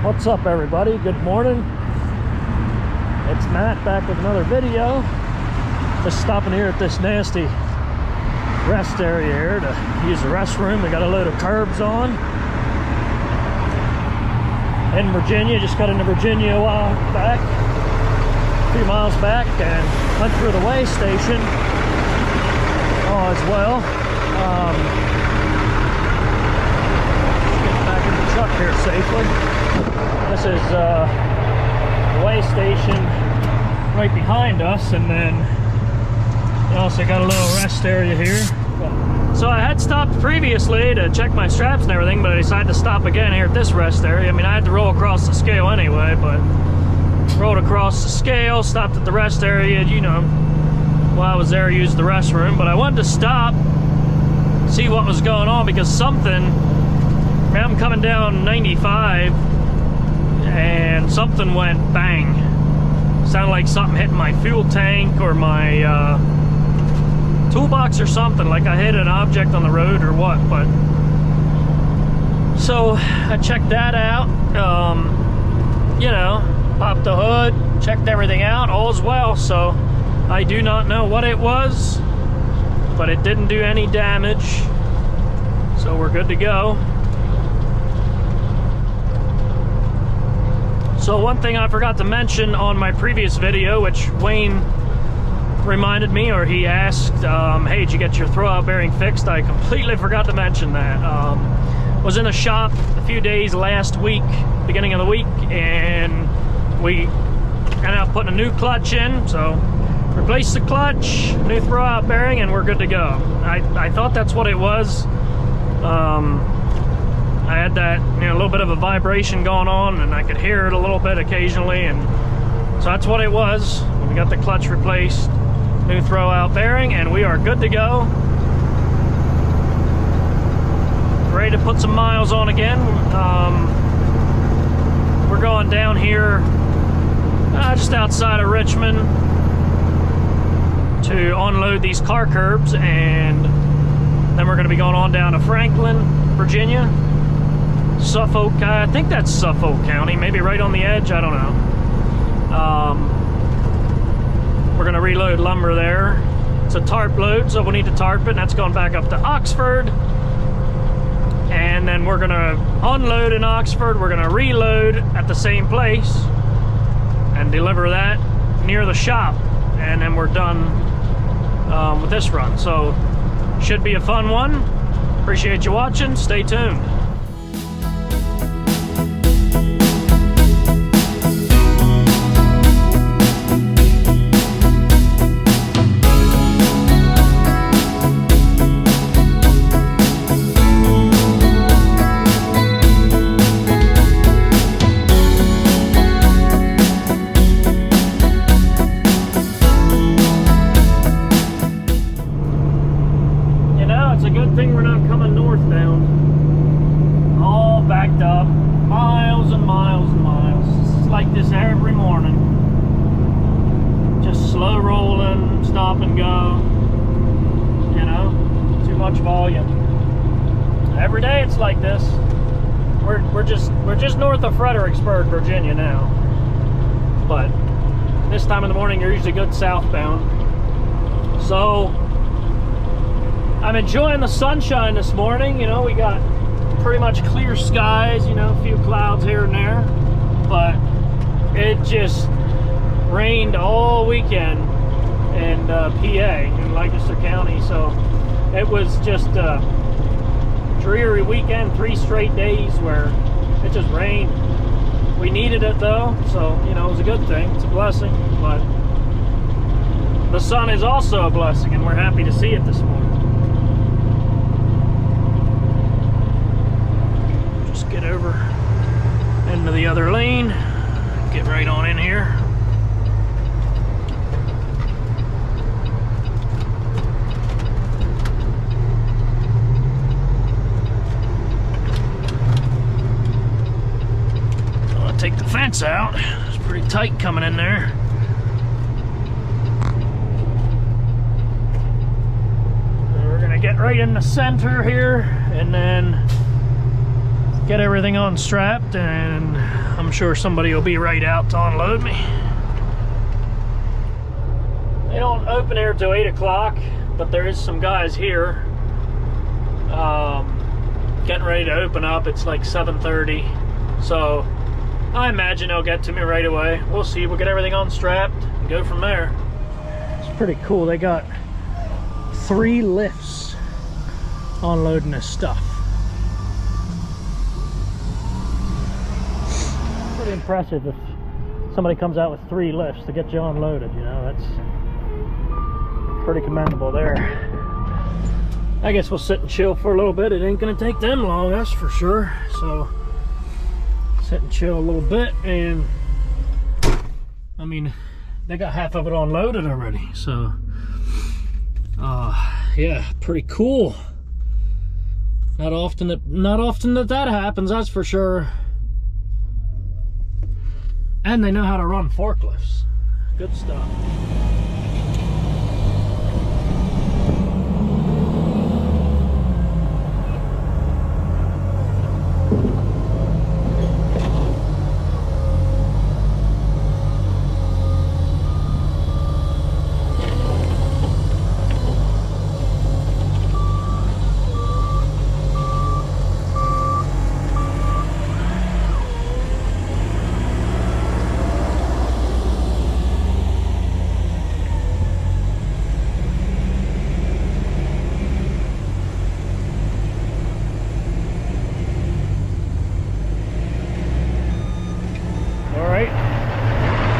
What's up, everybody? Good morning. It's Matt back with another video. Just stopping here at this nasty rest area here to use the restroom. We got a load of curbs on in Virginia. Just got into Virginia a while back, a few miles back, and went through the way station as well. Get back in the truck here safely. This is the way station right behind us, and then we also got a little rest area here. So I had stopped previously to check my straps and everything, but I decided to stop again here at this rest area. I mean, I had to roll across the scale anyway, but rolled across the scale, stopped at the rest area, you know, while I was there, used the restroom. But I wanted to stop, see what was going on, because something, I'm coming down 95 and something went bang. Sounded like something hit my fuel tank or my toolbox or something, like I hit an object on the road or what. But so I checked that out, you know, popped the hood, checked everything out, all's well. So I do not know what it was, but it didn't do any damage, so we're good to go. So one thing I forgot to mention on my previous video, which Wayne reminded me, or he asked, hey, did you get your throwout bearing fixed? I completely forgot to mention that. Was in a shop a few days last week, beginning of the week, and we ended up putting a new clutch in. So replaced the clutch, new throwout bearing, and we're good to go. I thought that's what it was. I had that, you know, a little bit of a vibration going on, and I could hear it a little bit occasionally, and so that's what it was. We got the clutch replaced, new throwout bearing, and we are good to go. Ready to put some miles on again. We're going down here just outside of Richmond to unload these car curbs, and then we're going to be going on down to Franklin, Virginia. Suffolk, I think that's Suffolk County, maybe right on the edge, I don't know. We're going to reload lumber there. It's a tarp load, so we'll need to tarp it, and that's going back up to Oxford. And then we're going to unload in Oxford, we're going to reload at the same place and deliver that near the shop, and then we're done with this run. So should be a fun one. Appreciate you watching. Stay tuned. Stop and go, you know, too much volume. Every day it's like this. We're just north of Fredericksburg, Virginia now, but this time in the morning you're usually good southbound. So I'm enjoying the sunshine this morning. You know, we got pretty much clear skies, you know, a few clouds here and there, but it just rained all weekend in PA, in Lancaster County. So it was just a dreary weekend, 3 straight days where it just rained. We needed it though, so you know, it was a good thing. It's a blessing, but the sun is also a blessing, and we're happy to see it this morning. Just get over into the other lane, get right on in here. Take the fence out. It's pretty tight coming in there. And we're gonna get right in the center here, and then get everything unstrapped, and I'm sure somebody will be right out to unload me. They don't open here till 8 o'clock, but there is some guys here getting ready to open up. It's like 7:30, so I imagine they'll get to me right away. We'll see. We'll get everything unstrapped and go from there. It's pretty cool. They got 3 lifts unloading this stuff. Pretty impressive if somebody comes out with 3 lifts to get you unloaded, you know. That's pretty commendable there. I guess we'll sit and chill for a little bit. It ain't gonna take them long, that's for sure. So sit and chill a little bit, and I mean, they got half of it unloaded already, so yeah, pretty cool. Not often that happens, that's for sure. And they know how to run forklifts. Good stuff.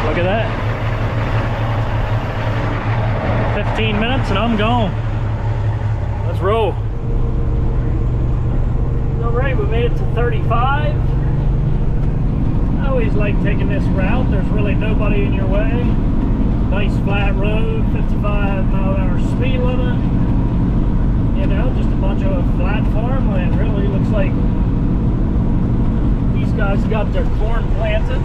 Look at that. 15 minutes and I'm gone. Let's roll. Alright, we made it to 35. I always like taking this route. There's really nobody in your way. Nice flat road, 55-mile-an-hour speed limit. You know, just a bunch of flat farmland, really. Looks like these guys got their corn planted.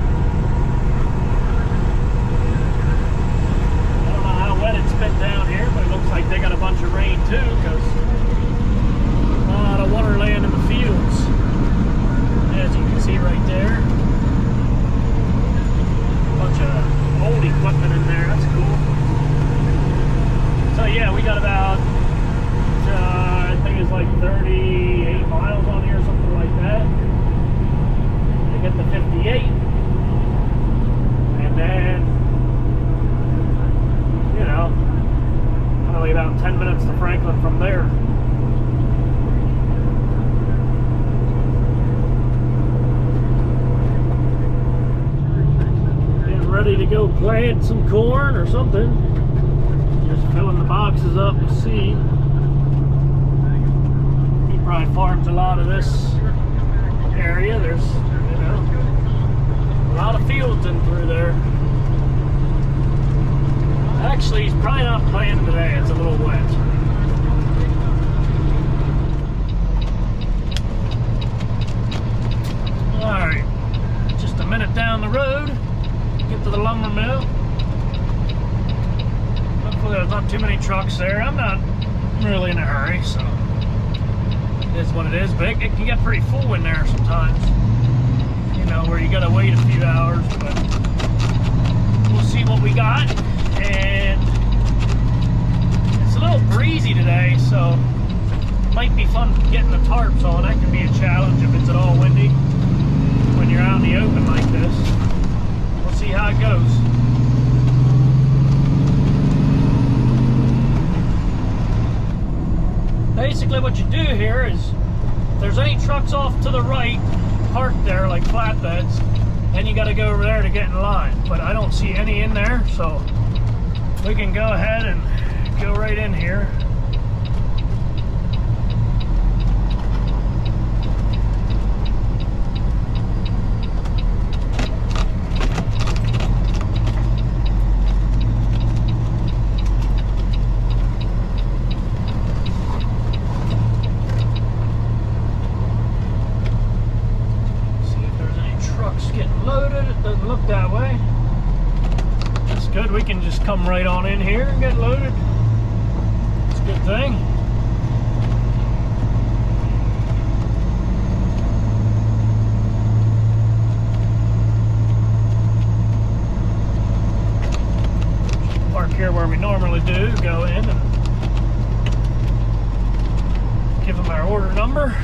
Wet it's been down here, but it looks like they got a bunch of rain too, because a lot of water laying in the fields, as you can see right there. A bunch of old equipment in there. That's cool. So yeah, we got about I think it's like 38 miles on here, something like that, to get to 58, and then, you know, probably about 10 minutes to Franklin from there. Getting ready to go plant some corn or something. Just filling the boxes up with seed. He probably farms a lot of this area. There's, you know, a lot of fields in through there. Actually, he's probably not planting today. It's a little wet. Alright, just a minute down the road, get to the lumber mill. Hopefully there's not too many trucks there. I'm not really in a hurry, so it is what it is. But it can get pretty full in there sometimes, you know, where you gotta wait a few hours. But we'll see what we got. And it's a little breezy today, so it might be fun getting the tarps on. That can be a challenge if it's at all windy when you're out in the open like this. We'll see how it goes. Basically what you do here is, if there's any trucks off to the right parked there like flatbeds, then you got to go over there to get in line. But I don't see any in there, so we can go ahead and go right in here. See if there's any trucks getting loaded. It doesn't look that way. Good, we can just come right on in here and get loaded. It's a good thing. normally do, go in and give them our order number.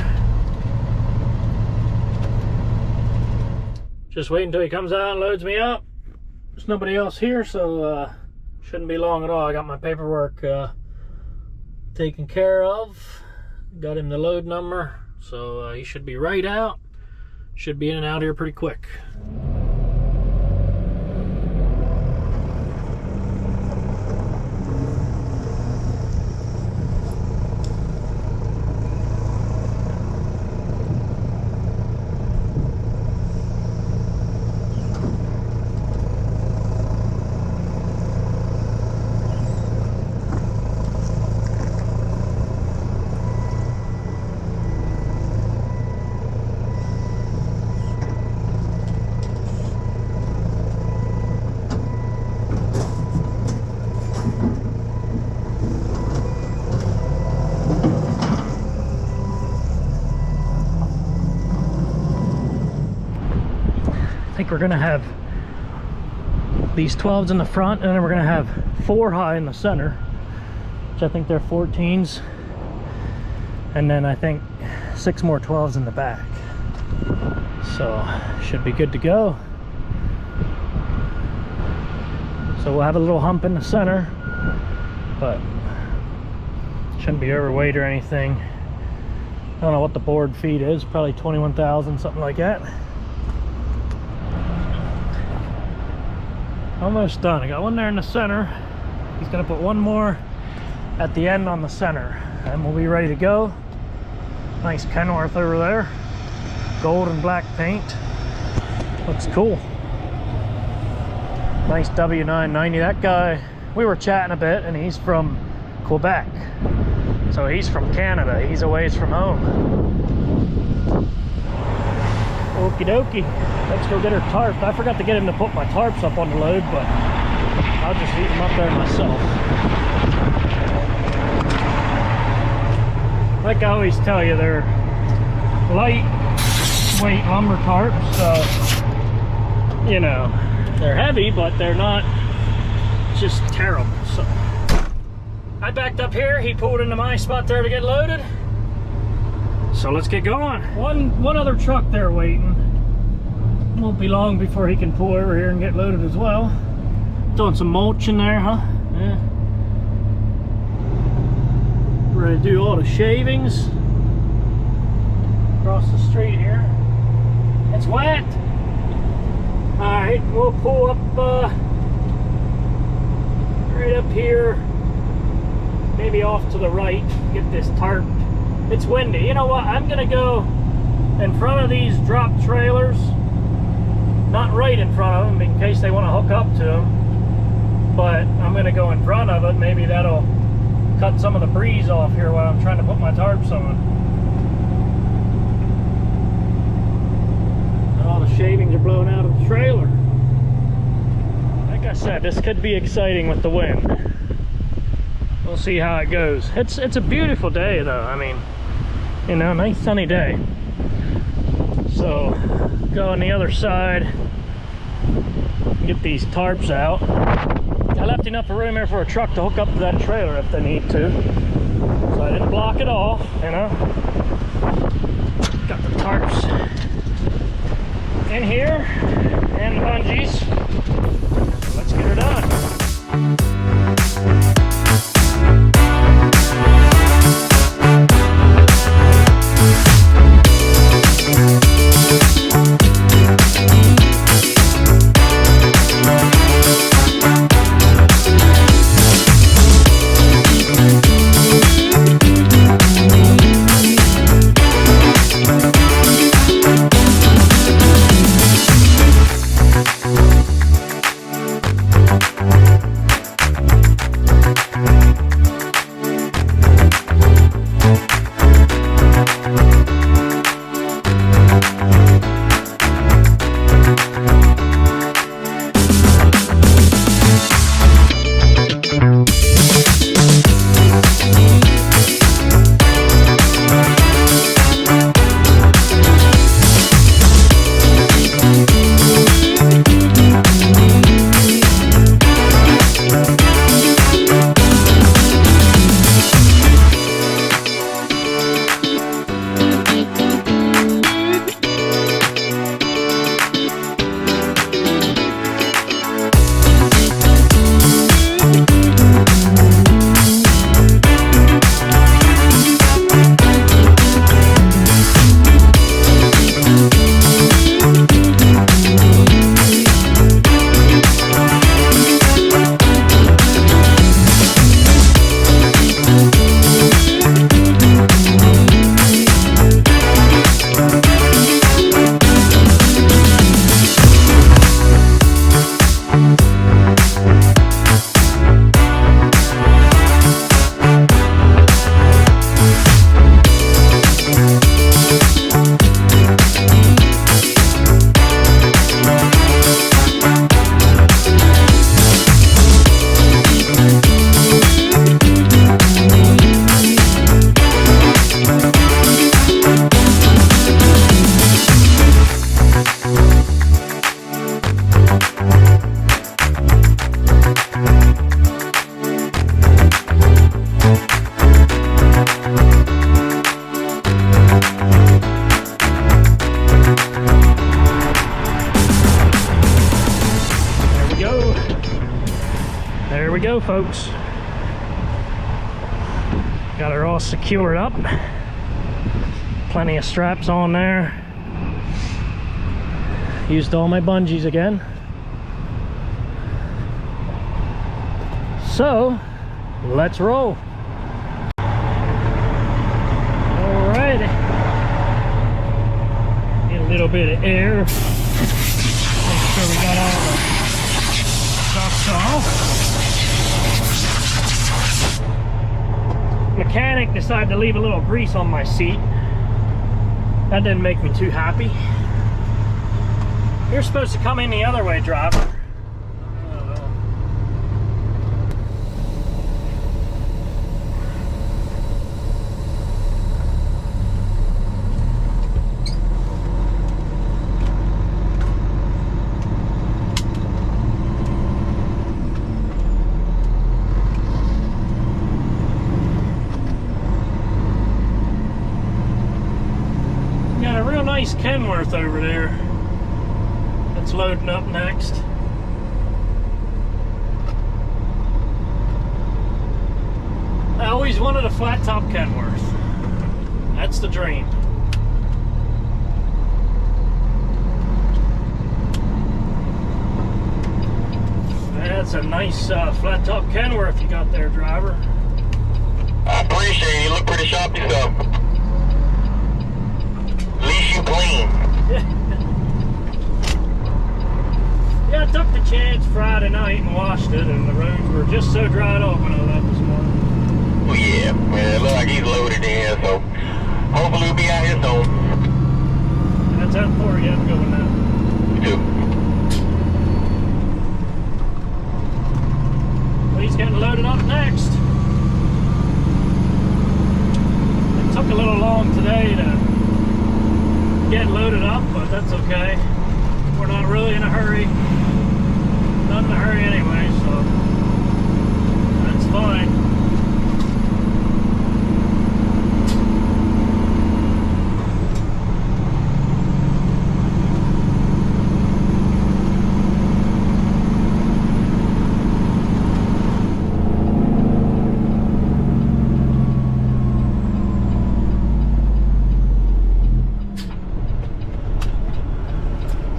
Just wait until he comes out and loads me up. There's nobody else here, so shouldn't be long at all. I got my paperwork taken care of. Got him the load number, so he should be right out. Should be in and out here pretty quick. I think we're gonna have these 12s in the front, and then we're gonna have 4 high in the center, which I think they're 14s, and then I think 6 more 12s in the back. So should be good to go. So we'll have a little hump in the center, but shouldn't be overweight or anything. I don't know what the board feet is, probably 21,000, something like that. Almost done. I got one there in the center. He's gonna put one more at the end on the center, and we'll be ready to go. Nice Kenworth over there, gold and black paint, looks cool. Nice W990. That guy, we were chatting a bit, and he's from Quebec, so he's from Canada. He's a ways from home. Okie dokie, let's go get her tarp. I forgot to get him to put my tarps up on the load, but I'll just leave them up there myself. Like I always tell you, they're lightweight lumber tarps, so you know, they're heavy, but they're not just terrible. So I backed up here, he pulled into my spot there to get loaded. So let's get going. One other truck there waiting. Won't be long before he can pull over here and get loaded as well. Throwing some mulch in there, huh? Yeah. We're gonna do all the shavings across the street here. It's wet. All right, we'll pull up right up here, maybe off to the right. Get this tarp. It's windy. You know what? I'm gonna go in front of these drop trailers, not right in front of them in case they want to hook up to them, but I'm gonna go in front of it. Maybe that'll cut some of the breeze off here while I'm trying to put my tarps on. And all the shavings are blowing out of the trailer. Like I said, this could be exciting with the wind. We'll see how it goes. It's a beautiful day though. I mean, you know, nice sunny day. So go on the other side, get these tarps out. I left enough room here for a truck to hook up to that trailer if they need to, so I didn't block it off, you know. Got the tarps in here and the bungees. Let's get her done. we go, folks. Got her all secured up. Plenty of straps on there. Used all my bungees again. So, let's roll. Alrighty. Get a little bit of air. Make sure we got all the ducts off. Mechanic decided to leave a little grease on my seat. That didn't make me too happy. You're supposed to come in the other way, driver. Got a real nice Kenworth over there. That's loading up next. I always wanted a flat top Kenworth. That's the dream. That's a nice flat top Kenworth you got there, driver. I appreciate it. You look pretty sharp yourself. At least you clean. Yeah, I took the chance Friday night and washed it, and the roads were just so dried off when I left this morning. Well, yeah. Well, it looks like he's loaded in, so hopefully we'll be out here soon. That's out for you. Have a good one now. You too. Well, he's getting loaded up next. It took a little long today to get loaded up, but that's okay. We're not really in a hurry. Not in a hurry anyway, so that's fine.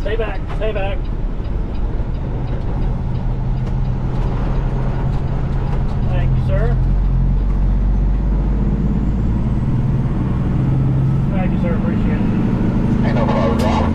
Stay back, stay back. Thank you, sir. Thank you, sir. Appreciate it. Ain't no problem at all.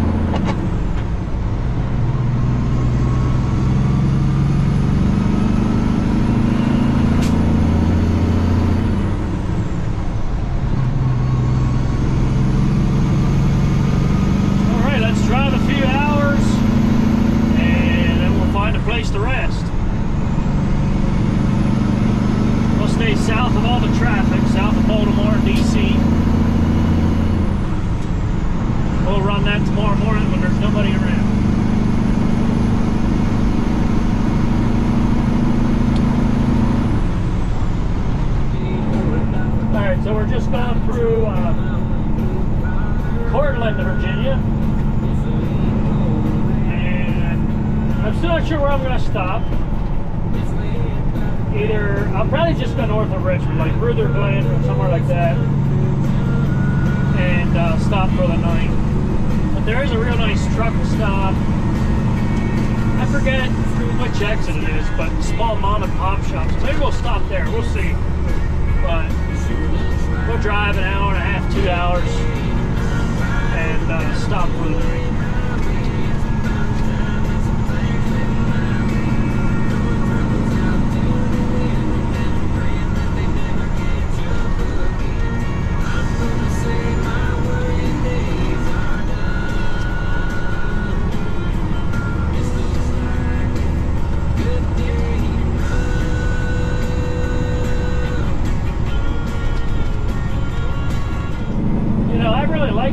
The rest. We'll stay south of all the traffic, south of Baltimore and DC. We'll run that tomorrow morning when there's nobody around. Alright, so we're just going through Cortland, Virginia. I'm still not sure where I'm going to stop. Either, I'll probably just go north of Richmond, like Ruther Glen or somewhere like that, and stop for the night. But there is a real nice truck stop. I forget which exit it is, but small mom and pop shops. Maybe we'll stop there, we'll see. But we'll drive an hour and a half, 2 hours, and stop for the night.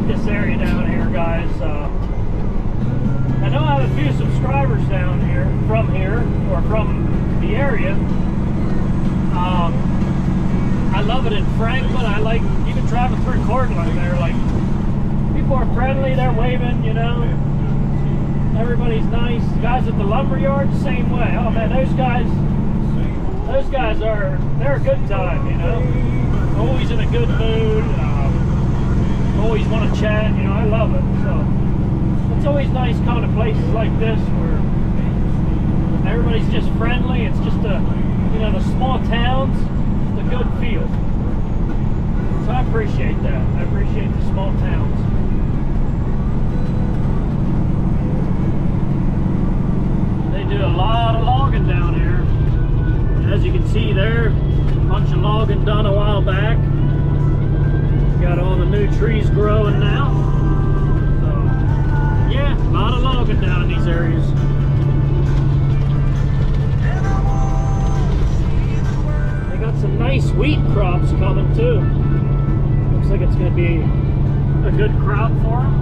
This area down here, guys. I know I have a few subscribers down here, or from the area. I love it in Franklin. I like even driving through Cortland. They're like, people are friendly. They're waving, you know. Everybody's nice. Guys at the lumber yard, same way. Oh man, those guys. those guys they're a good time, you know. Always in a good mood. Always want to chat, you know. I love it. So it's always nice coming to places like this where everybody's just friendly. It's just the small towns, it's a good feel. So I appreciate that. I appreciate the small towns. They do a lot of logging down here. As you can see there, a bunch of logging done a while back. Got all the new trees growing now. So, yeah, a lot of logging down in these areas. They got some nice wheat crops coming too. Looks like it's going to be a good crop for them.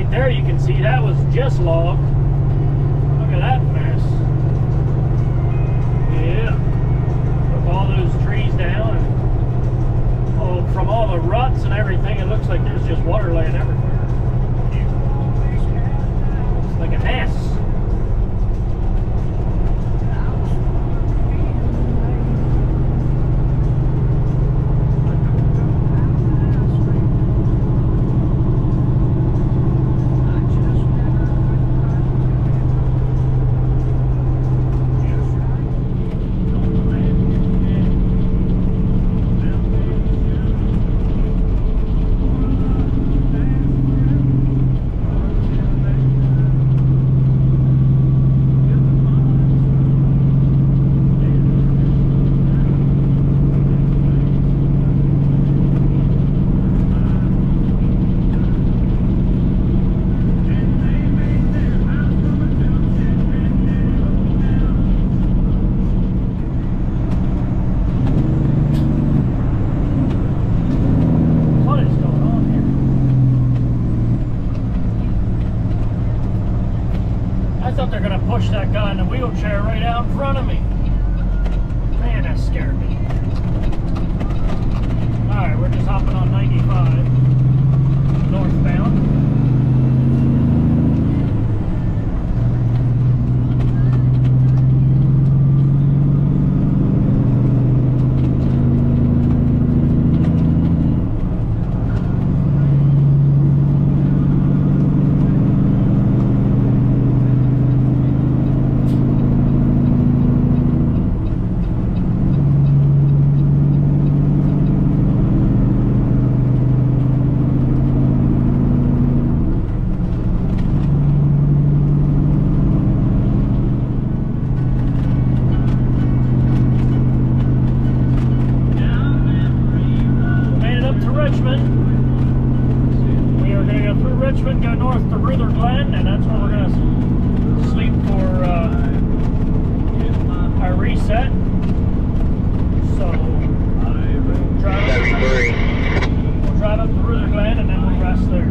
There you can see that was just log. Look at that mess. Yeah. Took all those trees down and from all the ruts and everything, it looks like there's just water laying everywhere. It's like a mess. I thought they're going to push that guy in the wheelchair right out in front of me. Man, that scared me. Alright, we're just hopping on 95 northbound. Richmond. We are going to go through Richmond, go north to Ruther Glen, and that's where we're going to sleep for our reset. So we'll drive up to Ruther Glen and then we'll rest there.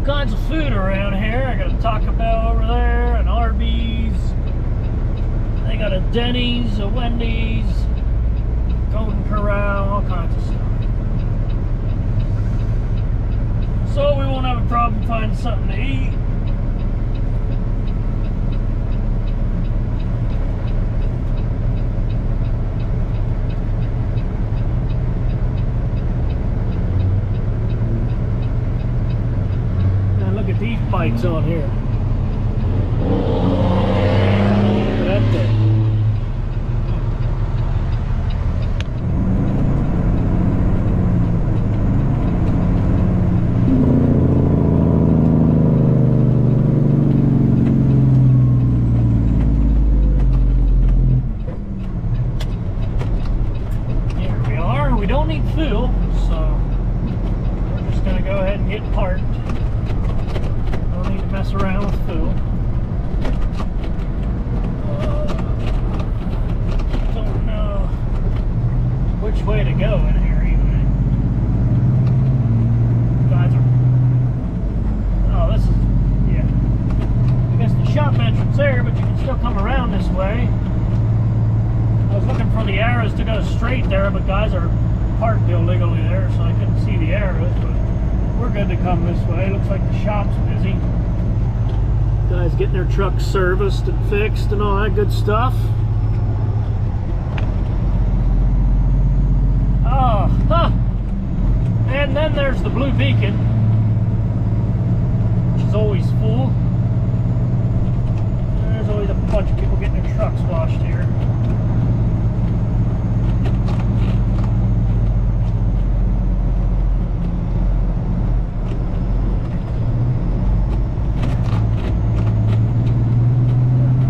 all kinds of food around here. I got a Taco Bell over there, an Arby's. They got a Denny's, a Wendy's, Golden Corral, all kinds of stuff. So we won't have a problem finding something to eat. Now look at these bikes on here. Look at that thing. Way to go in here, even. Guys are. Oh, this is. Yeah. I guess the shop entrance there, but you can still come around this way. I was looking for the arrows to go straight there, but guys are parked illegally there, so I couldn't see the arrows. But we're good to come this way. Looks like the shop's busy. Guys getting their trucks serviced and fixed and all that good stuff. And then there's the blue beacon, which is always full. And there's always a bunch of people getting their trucks washed here.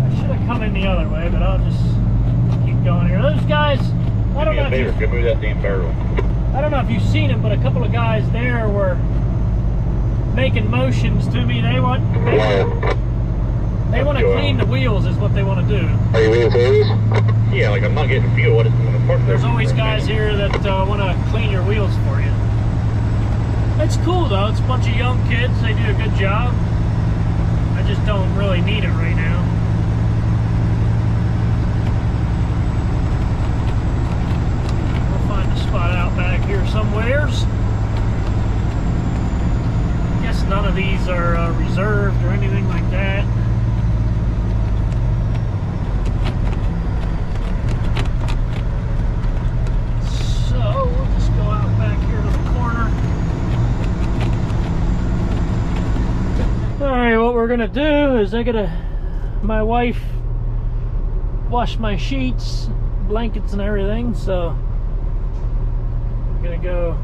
I should have come in the other way, but I'll just keep going here. Those guys, I don't know if you... Move that damn barrel. I don't know if you've seen it, but a couple of guys there were making motions to me. They want to clean the wheels is what they want to do. Are you being serious? Yeah, like I'm not getting fuel. What is There's always guys here that want to clean your wheels for you. It's cool though. It's a bunch of young kids. They do a good job. I just don't really need it right now. Spot out back here somewheres. Guess none of these are reserved or anything like that. So we'll just go out back here to the corner. Alright, what we're gonna do is my wife washed my sheets, blankets and everything, so gonna go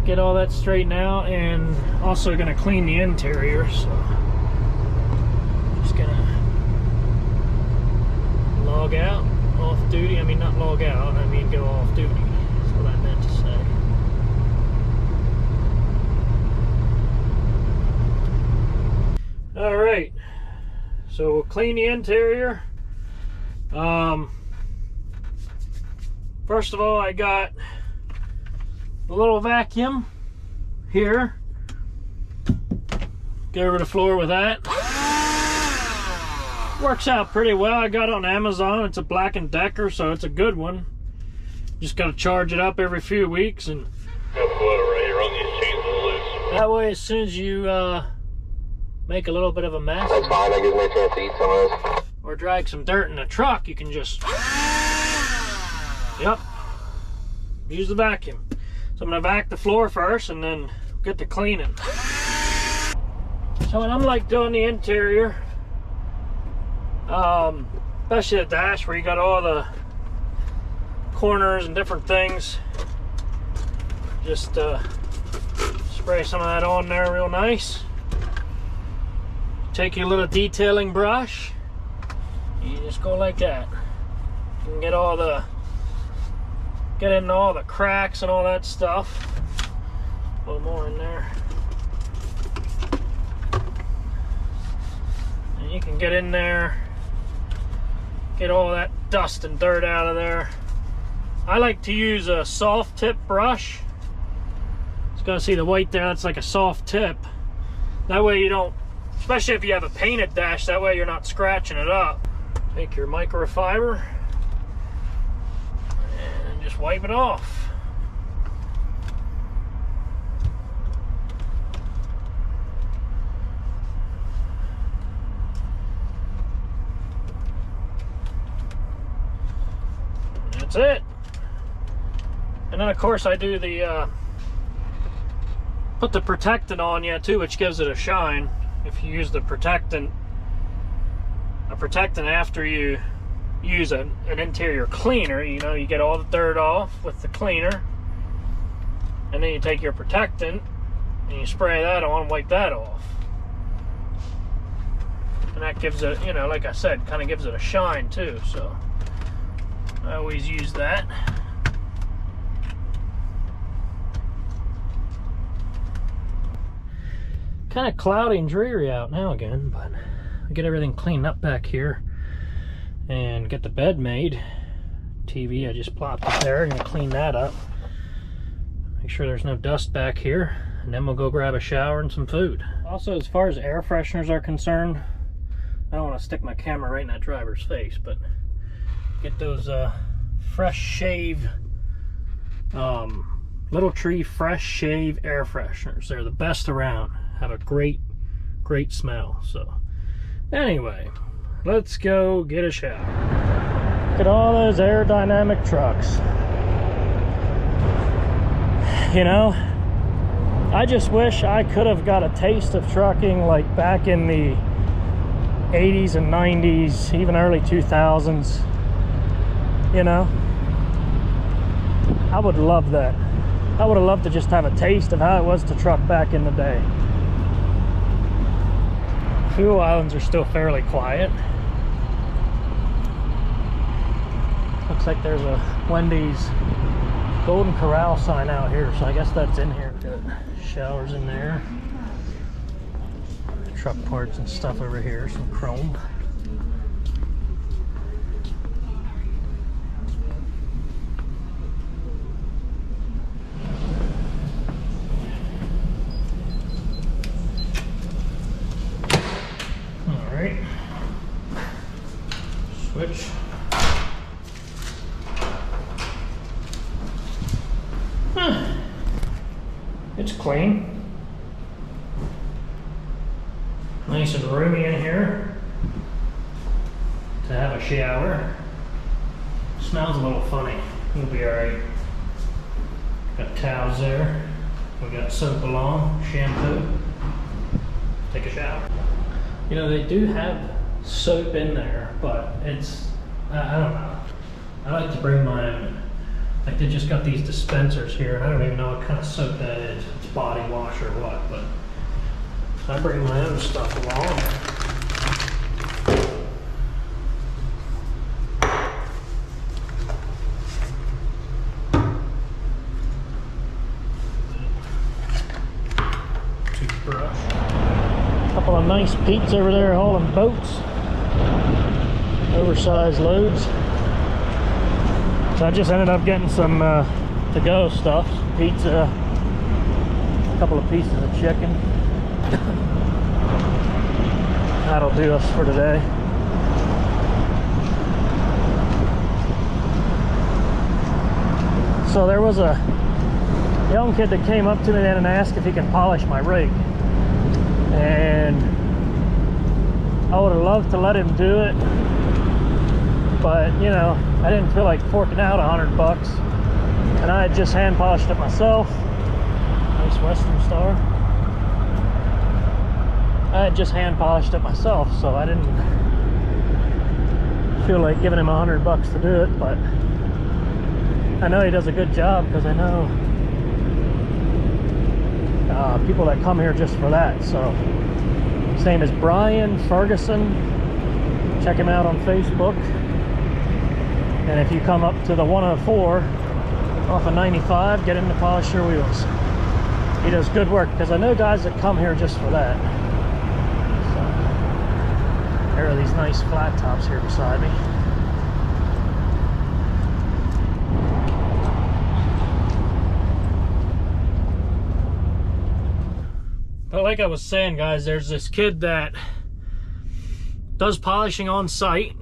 get all that straightened out and also gonna clean the interior, so just gonna log out, off duty. I mean not log out, I mean go off duty. That's what I meant to say. Alright, so we'll clean the interior. First of all, I got a little vacuum here. Go over the floor with that. Works out pretty well. I got it on Amazon. It's a Black & Decker, so it's a good one. Just got to charge it up every few weeks, and that way, as soon as you make a little bit of a mess, that's fine. That gives me a chance to eat some of this. Or drag some dirt in the truck, you can just. Yep, use the vacuum. So I'm gonna vac the floor first and then get to cleaning. So when I'm like doing the interior, especially the dash where you got all the corners and different things, just spray some of that on there real nice. Take your little detailing brush, you just go like that. You can get in all the cracks and all that stuff. A little more in there. And you can get in there, get all that dust and dirt out of there. I like to use a soft tip brush. It's Gotta see the white there, that's like a soft tip. That way you don't, especially if you have a painted dash, that way you're not scratching it up. Take your microfiber and just wipe it off. That's it. And then of course I do the put the protectant on you too, which gives it a shine. If you use the protectant after you use an interior cleaner, you know, you get all the dirt off with the cleaner, and then you take your protectant and you spray that on, wipe that off, and that gives it, you know, like I said, kind of gives it a shine too. So I always use that. Kind of cloudy and dreary out now again, but I get everything cleaned up back here and get the bed made. TV I just plopped it there and clean that up. Make sure there's no dust back here, and then we'll go grab a shower and some food. Also, as far as air fresheners are concerned, I don't want to stick my camera right in that driver's face, but get those Fresh Shave Little Tree Fresh Shave air fresheners. They're the best around. Have a great smell. So anyway, let's go get a shower. Look at all those aerodynamic trucks. You know, I just wish I could have got a taste of trucking like back in the 80s and 90s, even early 2000s. You know, I would love that. I would have loved to just have a taste of how it was to truck back in the day. Fuel islands are still fairly quiet. Looks like there's a Wendy's Golden Corral sign out here, so I guess that's in here. Got showers in there. Truck parts and stuff over here, some chrome. Alright. Switch. It's clean. Nice and roomy in here to have a shower. Smells a little funny. You'll be alright. Got towels there. We got soap along, shampoo. Take a shower. You know, they do have soap in there, but it's, I don't know. I like to bring my own. Like, they just got these dispensers here, and I don't even know what kind of soap that is. If it's body wash or what, but I bring my own stuff along. Toothbrush. A couple of nice Pete's over there hauling boats. Oversized loads. So I just ended up getting some to-go stuff, pizza, a couple of pieces of chicken. That'll do us for today. So there was a young kid that came up to me then and asked if he could polish my rig. And I would have loved to let him do it, but you know, I didn't feel like forking out $100, and I had just hand polished it myself. Nice Western Star. I had just hand polished it myself, so I didn't feel like giving him $100 to do it, but I know he does a good job because I know people that come here just for that. So his name is Brian Ferguson. Check him out on Facebook. And if you come up to the 104 off of 95, get him to polish your wheels. He does good work, because I know guys that come here just for that. So, there are these nice flat tops here beside me. But like I was saying, guys, there's this kid that does polishing on site,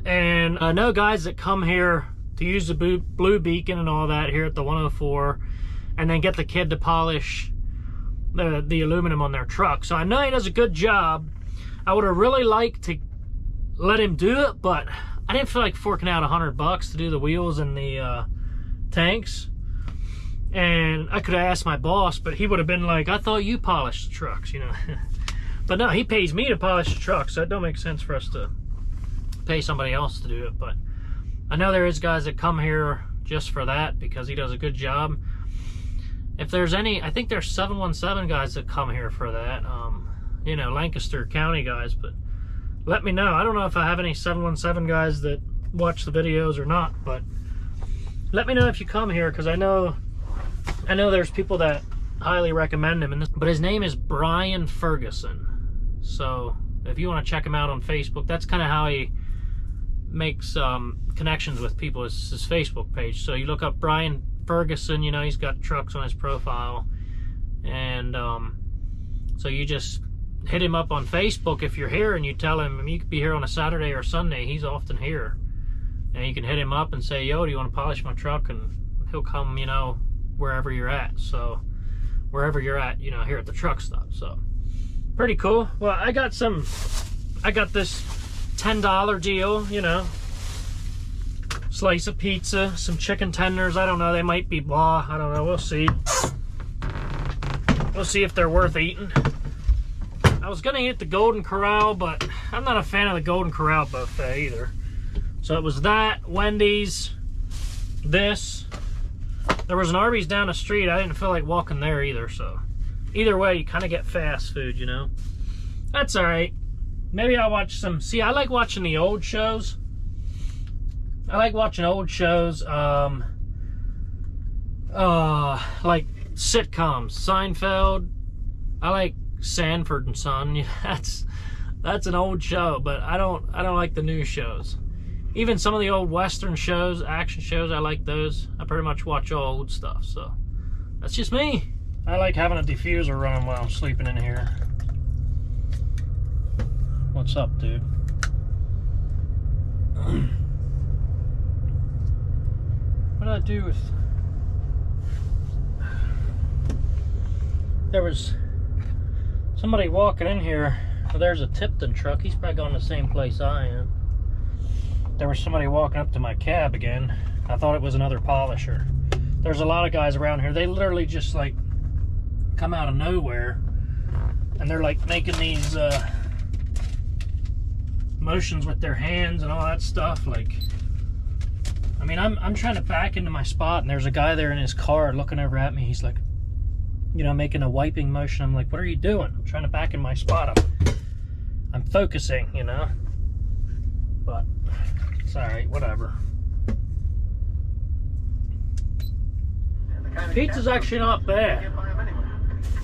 and I know guys that come here to use the blue beacon and all that here at the 104, and then get the kid to polish the aluminum on their truck. So I know he does a good job. I would have really liked to let him do it, but I didn't feel like forking out $100 to do the wheels and the tanks. And I could have asked my boss, but he would have been like, I thought you polished the trucks, you know. But no, he pays me to polish the trucks, so it don't make sense for us to pay somebody else to do it. But I know there is guys that come here just for that because he does a good job. If there's any, I think there's 717 guys that come here for that, you know, Lancaster County guys. But let me know. I don't know if I have any 717 guys that watch the videos or not, but let me know if you come here, because I know there's people that highly recommend him. But his name is Brian Ferguson. So if you want to check him out on Facebook, that's kind of how he makes connections with people, is his Facebook page. So you look up Brian Ferguson, you know, he's got trucks on his profile. And so you just hit him up on Facebook if you're here, and you tell him you could be here on a Saturday or Sunday. He's often here. And you can hit him up and say, yo, do you want to polish my truck? And he'll come, you know, wherever you're at. So wherever you're at, you know, here at the truck stop. So pretty cool. Well, I got this $10 deal, you know, slice of pizza, some chicken tenders. I don't know, they might be blah, I don't know, we'll see. We'll see if they're worth eating. I was gonna eat the Golden Corral, but I'm not a fan of the Golden Corral buffet either. So it was that, Wendy's, this. There was an Arby's down the street. I didn't feel like walking there either, so either way, you kind of get fast food, you know. That's all right. Maybe I'll watch some. See, I like watching the old shows. I like watching old shows, like sitcoms. Seinfeld. I like Sanford and Son. That's an old show, but I don't like the new shows. Even some of the old Western shows, action shows, I like those. I pretty much watch all old stuff, so that's just me. I like having a diffuser running while I'm sleeping in here. What's up, dude? What did I do with... There was somebody walking in here. Well, there's a Tipton truck. He's probably going to the same place I am. There was somebody walking up to my cab again. I thought it was another polisher. There's a lot of guys around here. They literally just like come out of nowhere, and they're like making these motions with their hands and all that stuff. Like, I mean, I'm trying to back into my spot, and there's a guy there in his car looking over at me. He's like, you know, making a wiping motion. I'm like, what are you doing? I'm trying to back in my spot. I'm focusing, you know. But it's all right, whatever. Pizza's actually not bad.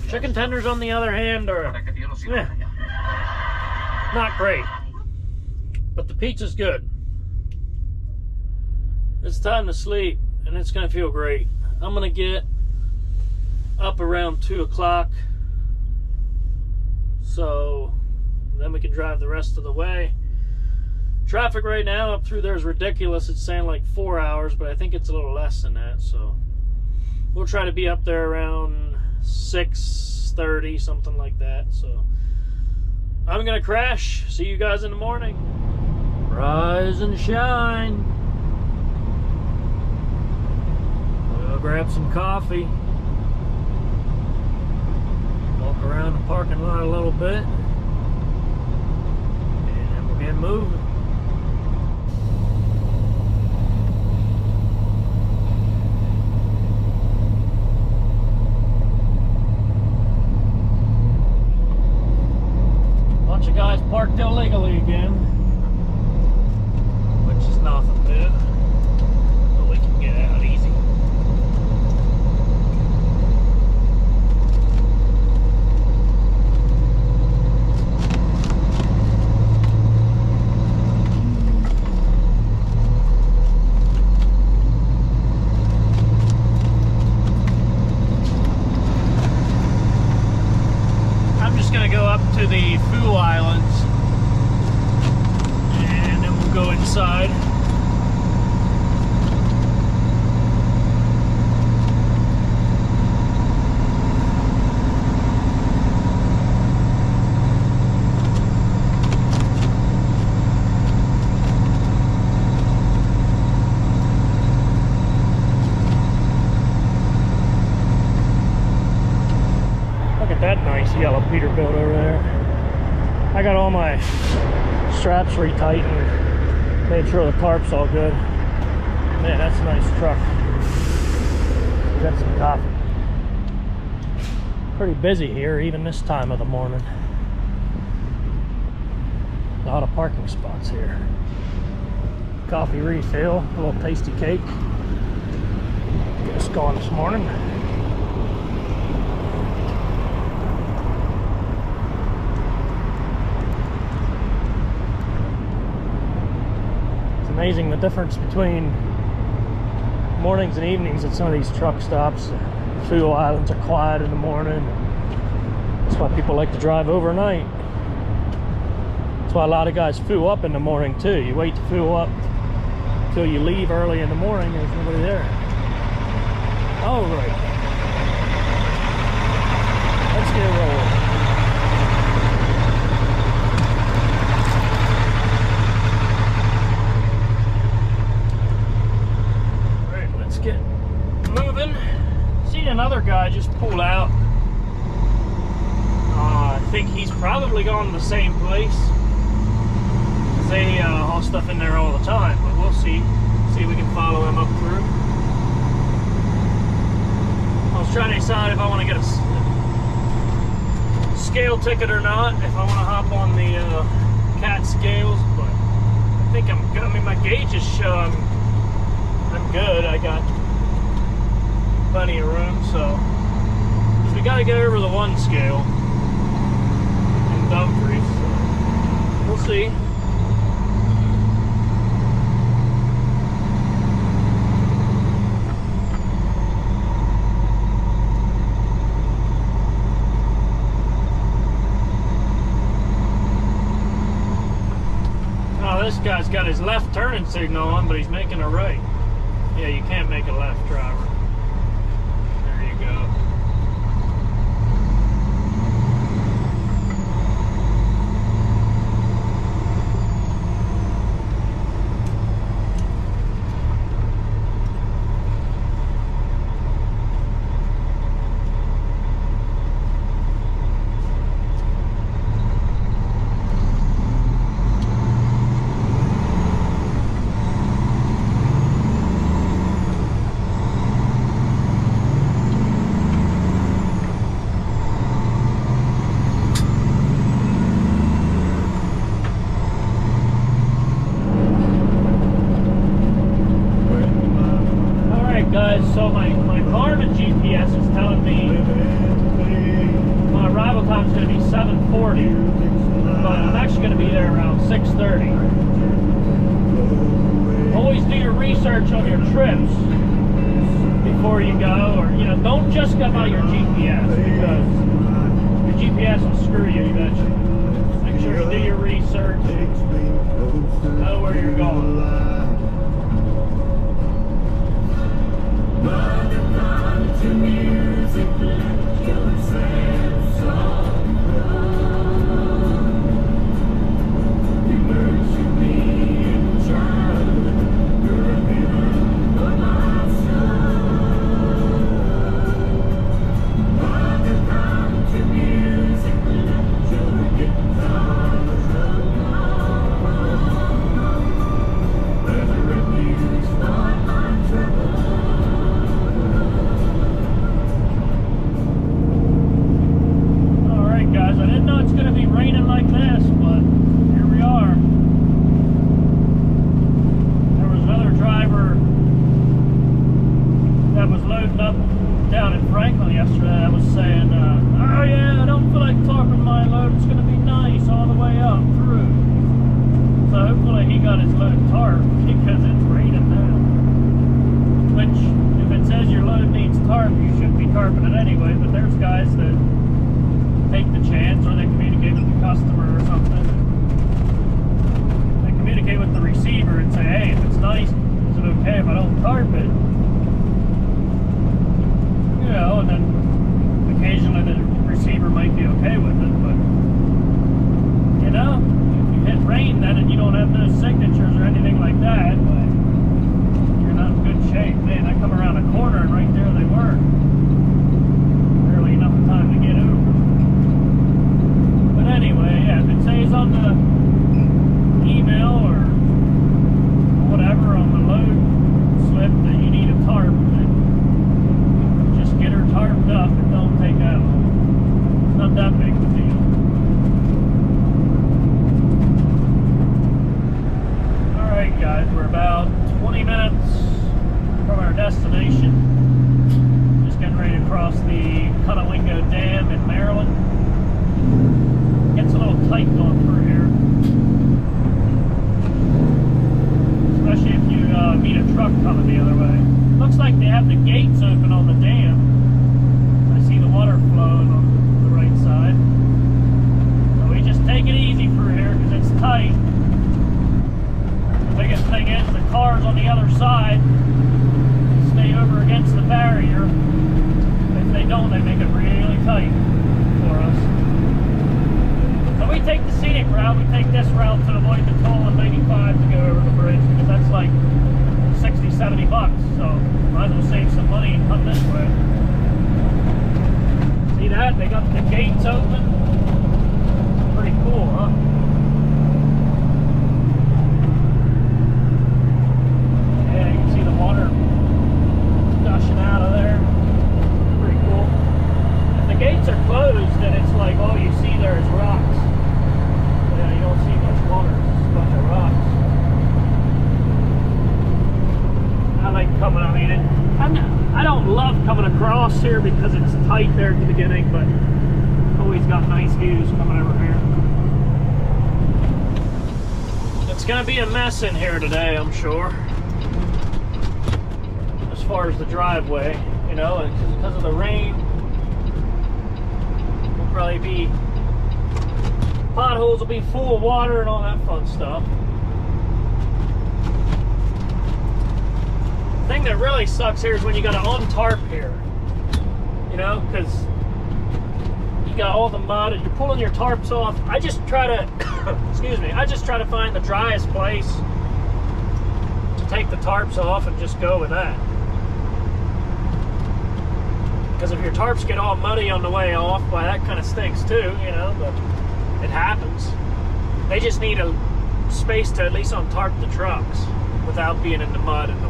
Chicken tenders, on the other hand, are not great. But the pizza's good. It's time to sleep, and it's gonna feel great. I'm gonna get up around 2 o'clock, so then we can drive the rest of the way. Traffic right now up through there is ridiculous. It's saying like 4 hours, but I think it's a little less than that. So we'll try to be up there around 6:30, something like that. So I'm gonna crash. See you guys in the morning. Rise and shine. We'll grab some coffee. Walk around the parking lot a little bit. And then we'll get moving. Bunch of guys parked illegally again, which is nothing, dude. But we can get out easy. just gonna go up to the Foo Islands and then we'll go inside. That nice yellow Peterbilt over there. I got all my straps retightened, made sure the carp's all good. Man, that's a nice truck. We got some coffee. Pretty busy here, even this time of the morning. A lot of parking spots here. Coffee refill, a little tasty cake. Get us going this morning. Amazing the difference between mornings and evenings at some of these truck stops. The Foo Islands are quiet in the morning. That's why people like to drive overnight. That's why a lot of guys foo up in the morning too. You wait to foo up till you leave early in the morning, there's nobody there. All right, let's get rolling. Get moving. Seen another guy just pull out. I think he's probably gone to the same place. They haul stuff in there all the time, but we'll see. See if we can follow him up through. I was trying to decide if I want to get a scale ticket or not, if I want to hop on the cat scales, but I think I'm good. I mean, my gauge is showing I'm good. I got plenty of room, so we got to get over the 1 scale in Dumfries. So we'll see. Oh, this guy's got his left turning signal on, but he's making a right. Yeah, you can't make a left, driver. There you go. Guys, so my Garmin GPS is telling me my arrival time is going to be 7:40, but I'm actually going to be there around 6:30. Always do your research on your trips before you go, or don't just go by your GPS, because your GPS will screw you eventually. Make sure you do your research, know where you're going. route. We take this route to avoid the toll on 95 to go over the bridge, because that's like 60, 70 bucks. So might as well save some money and come this way. See that? They got the gates open. Pretty cool, huh? Yeah, you can see the water gushing out of there. Pretty cool. If the gates are closed, then it's like all you see there is rocks. Yeah, you don't see much water. It's just a bunch of rocks. I like coming. I mean, I don't love coming across here because it's tight there at the beginning, but always got nice views coming over here. It's gonna be a mess in here today, I'm sure. As far as the driveway, you know, because of the rain, will probably be potholes will be full of water and all that fun stuff. The thing that really sucks here is when you got to untarp here, you know, because you got all the mud and you're pulling your tarps off. I just try to excuse me, I just try to find the driest place to take the tarps off and just go with that. Because if your tarps get all muddy on the way off, well, that kind of stinks too, you know, but it happens. They just need a space to at least untarp the trucks without being in the mud and the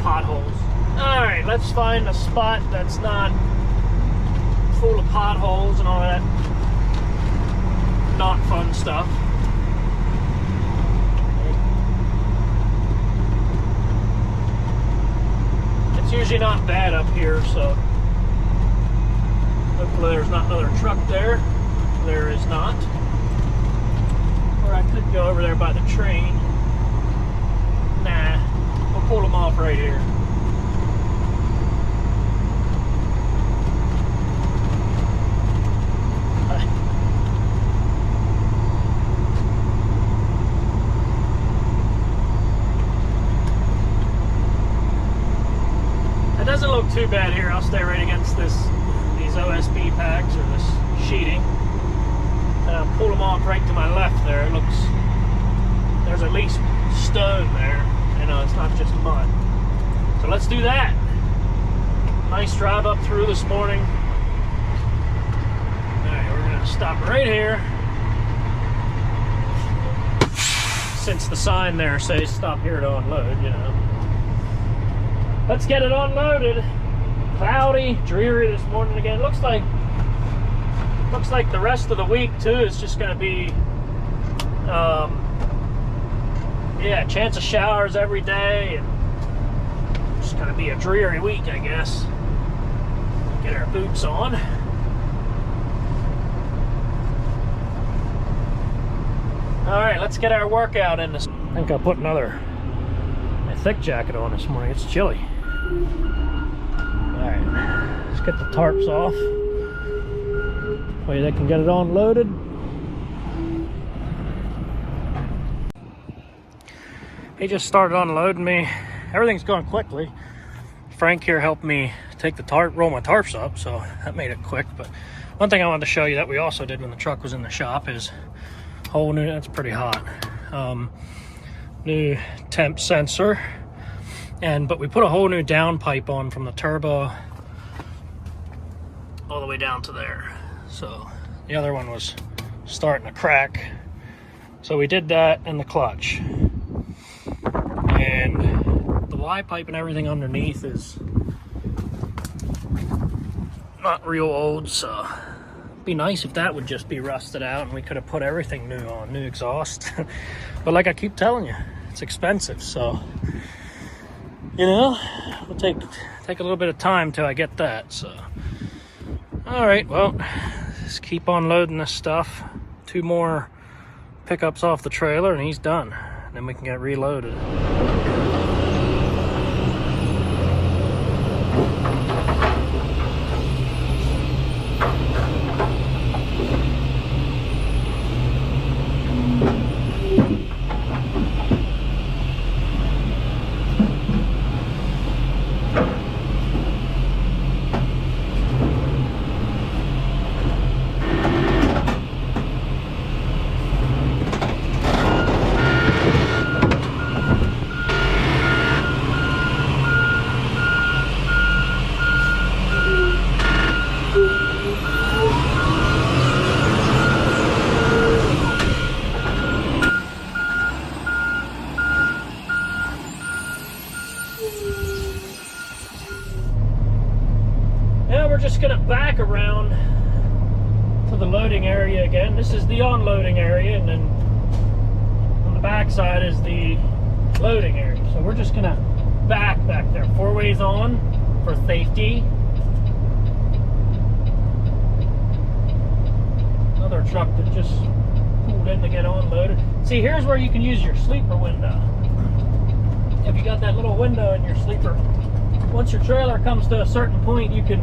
potholes. Alright, let's find a spot that's not full of potholes and all that not fun stuff. It's usually not bad up here, so hopefully there's not another truck there. There is not. Or I could go over there by the train. Nah, we'll pull them off right here. It doesn't look too bad here. I'll stay right against these OSB packs or this sheeting. And I'll pull them off right to my left there. It looks, there's at least stone there. You know, it's not just mud. So let's do that. Nice drive up through this morning. Alright, we're gonna stop right here. Since the sign there says stop here to unload, you know. Let's get it unloaded. Cloudy, dreary this morning again. Looks like the rest of the week too is just going to be, yeah, chance of showers every day, and it's going to be a dreary week, I guess. Get our boots on. All right, let's get our workout in this. I think I'll put my thick jacket on this morning. It's chilly. All right, let's get the tarps off. Way they can get it unloaded. He just started unloading me. Everything's going quickly. Frank here helped me take the roll my tarps up, so that made it quick. But one thing I wanted to show you that we also did when the truck was in the shop is whole new. That's pretty hot. New temp sensor, but we put a whole new down pipe on from the turbo all the way down to there. So the other one was starting to crack. So we did that in the clutch. And the Y pipe and everything underneath is not real old, so it'd be nice if that would just be rusted out and we could have put everything new on, new exhaust. But like I keep telling you, it's expensive, so you know, it'll take a little bit of time till I get that. So all right, well, just keep on loading this stuff. 2 more pickups off the trailer and he's done. And then we can get reloaded. to the loading area again. This is the unloading area, and then on the back side is the loading area. So we're just gonna back there. 4 ways on for safety. Another truck that just pulled in to get unloaded. See, here's where you can use your sleeper window. If you got that little window in your sleeper, once your trailer comes to a certain point, you can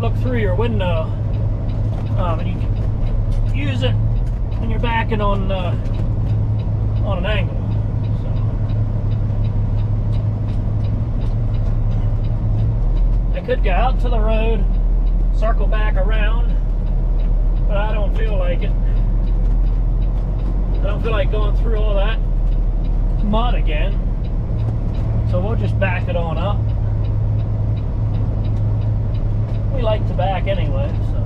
look through your window, and you can use it when you're backing on an angle. So I could go out to the road, circle back around, but I don't feel like it. I don't feel like going through all that mud again. So we'll just back it on up. We like to back anyway, so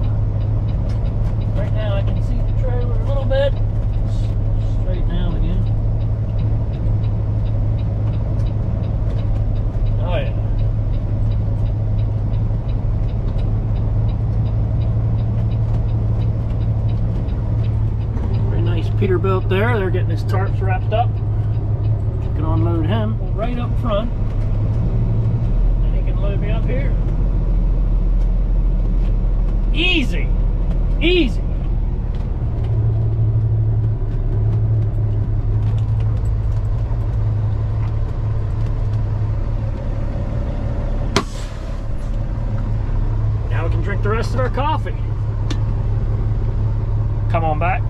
right now I can see the trailer a little bit. Straighten out again. Oh yeah. Very nice Peterbilt there. They're getting his tarps wrapped up. Can unload him right up front, and he can load me up here. Easy, easy. Now we can drink the rest of our coffee. Come on back.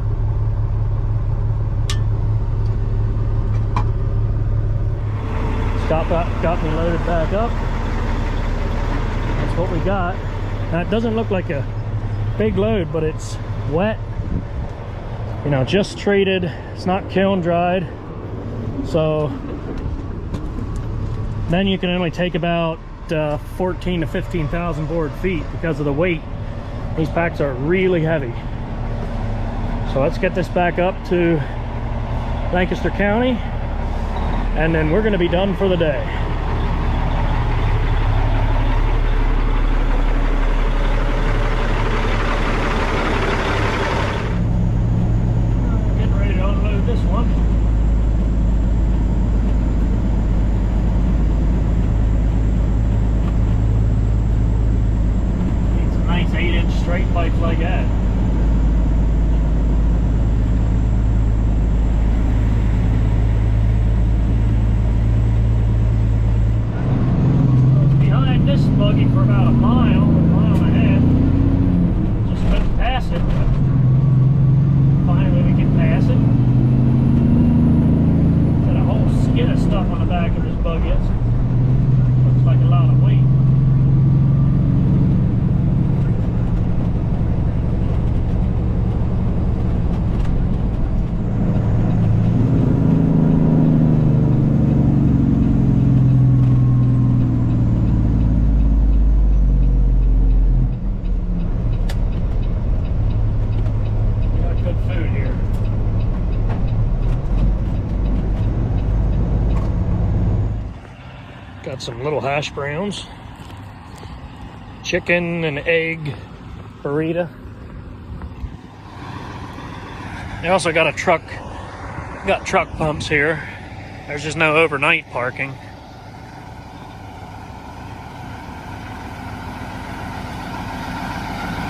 Got me loaded back up. That's what we got. Now it doesn't look like a big load, but it's wet. You know, just treated. It's not kiln dried. So then you can only take about 14 to 15,000 board feet because of the weight. These packs are really heavy. So let's get this back up to Lancaster County, and then we're going to be done for the day. Getting ready to unload this one. Need some nice 8-inch straight pipes like that. Buggy for about a mile and a half. Just couldn't pass it, but finally we can pass it. Got a whole skid of stuff on the back of this buggy. Looks like a lot of weight. Got some little hash browns, chicken and egg burrito. They also got truck pumps here. There's just no overnight parking.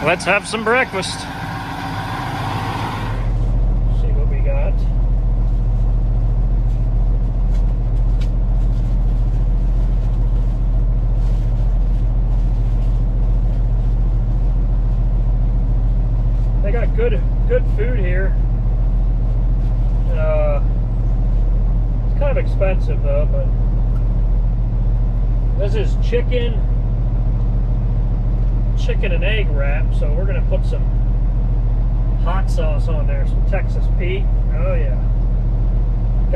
Let's have some breakfast. See what we got. They got good food here. It's kind of expensive though, but this is chicken and egg wrap, so we're gonna put some hot sauce on there, some Texas Pete. Oh yeah,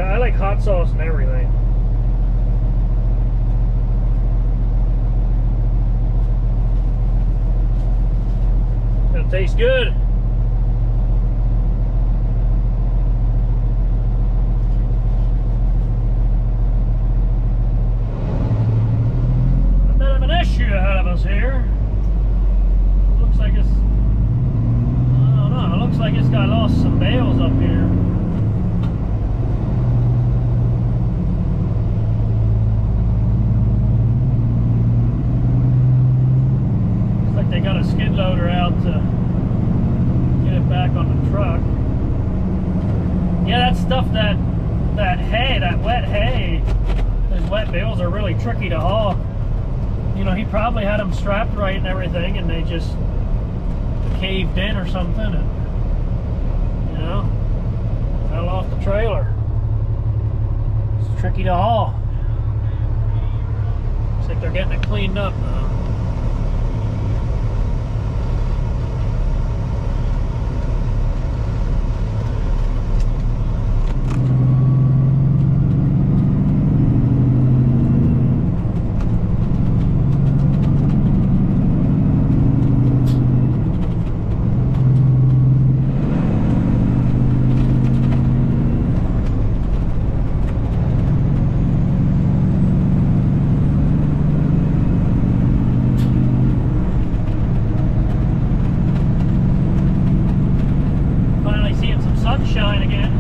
I like hot sauce and everything. It'll taste good. Ahead of us here. Looks like it's guy lost some bales up here. Looks like they got a skid loader out to get it back on the truck. Yeah, that stuff, that hay, that wet hay, those wet bales are really tricky to haul. You know, he probably had them strapped right and everything, and they just caved in or something, and, you know, fell off the trailer. It's tricky to haul. Looks like they're getting it cleaned up now. Sunshine again.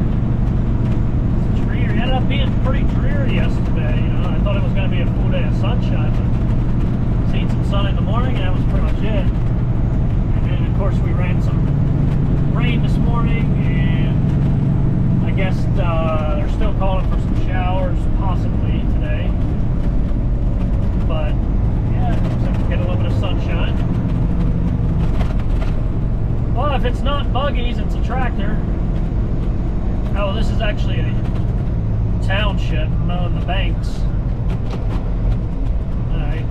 It's dreary. It ended up being pretty dreary yesterday. You know, I thought it was going to be a full day of sunshine, but seen some sun in the morning, and that was pretty much it. And then, of course, we ran some rain this morning, and I guess they're still calling for some showers, possibly today. But yeah, looks like we get a little bit of sunshine. Well, if it's not buggies, it's a tractor. Oh, this is actually a township mowing the banks. Alright.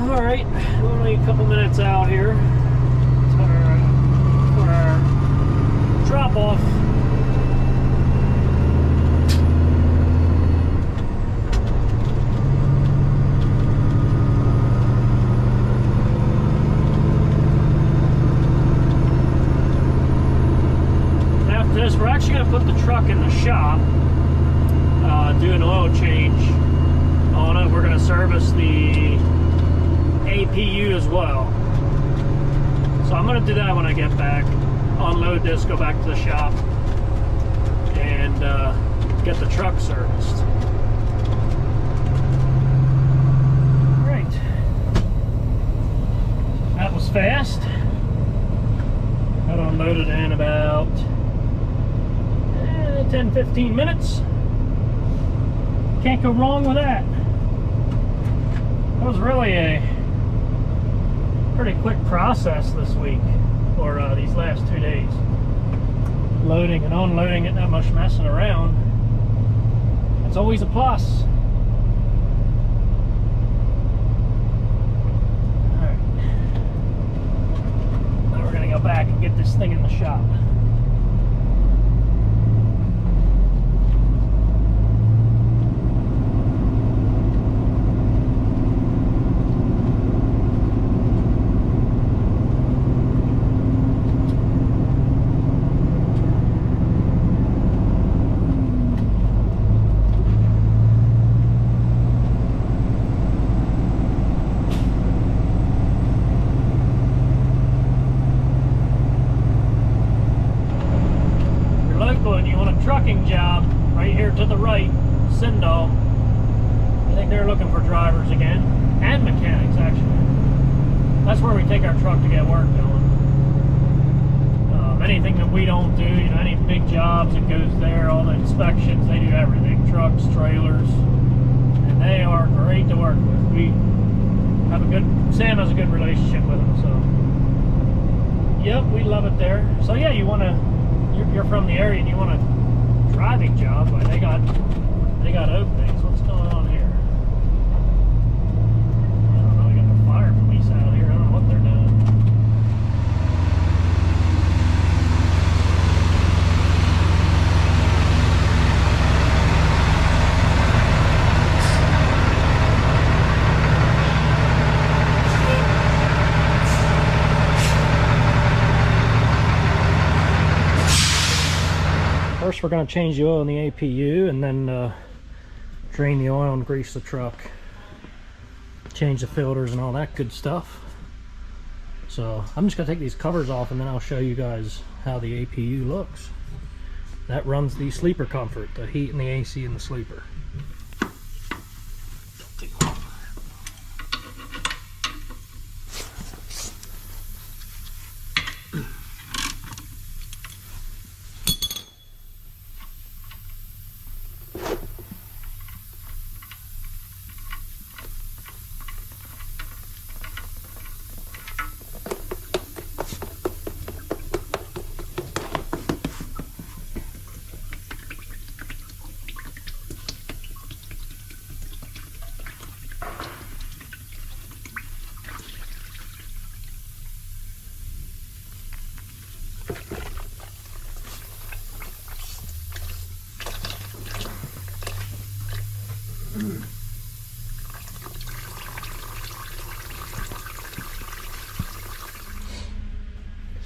Alright, only a couple minutes out here for our drop off. After this, we're actually going to put the truck in the shop, do an oil change on it. We're going to service the APU as well. So I'm going to do that when I get back. Unload this, go back to the shop, and get the truck serviced. Right. That was fast. Got unloaded in about 10-15 minutes. Can't go wrong with that. That was really a pretty quick process this week, or these last 2 days. Loading and unloading it, not much messing around. It's always a plus. Alright. Now we're gonna go back and get this thing in the shop. Trucking job right here to the right, Sindall. I think they're looking for drivers again, and mechanics actually. That's where we take our truck to get work done. Anything that we don't do, you know, any big jobs, it goes there. All the inspections, they do everything. Trucks, trailers, and they are great to work with. We have Sam has a good relationship with them, so yep, we love it there. So yeah, you're from the area and you want a driving job, but they got openings. What's going on here? I don't know, we got the fire police out here. I don't know what they're doing. First we're going to change the oil in the APU, and then drain the oil and grease the truck, change the filters and all that good stuff. So I'm just going to take these covers off, and then I'll show you guys how the APU looks. That runs the sleeper comfort, the heat and the AC in the sleeper.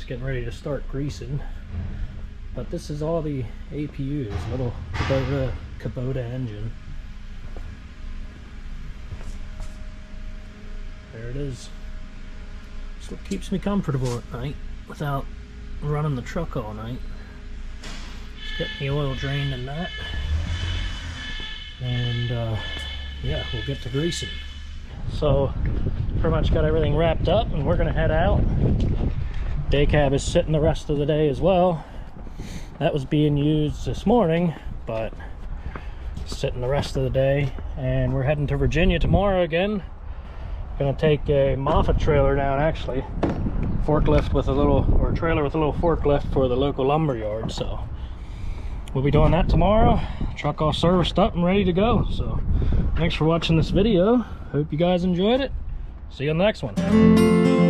Getting ready to start greasing, but this is all the APUs, little Kubota engine. There it is. That's what keeps me comfortable at night without running the truck all night. Just getting the oil drained in that, and yeah, we'll get to greasing. So pretty much got everything wrapped up, and we're gonna head out. Day cab is sitting the rest of the day as well. That was being used this morning, but sitting the rest of the day. And we're heading to Virginia tomorrow again. Gonna take a Moffett trailer down, actually. Forklift with a little, or trailer with a little forklift for the local lumber yard. So we'll be doing that tomorrow. Truck all serviced up and ready to go. So thanks for watching this video. Hope you guys enjoyed it. See you on the next one.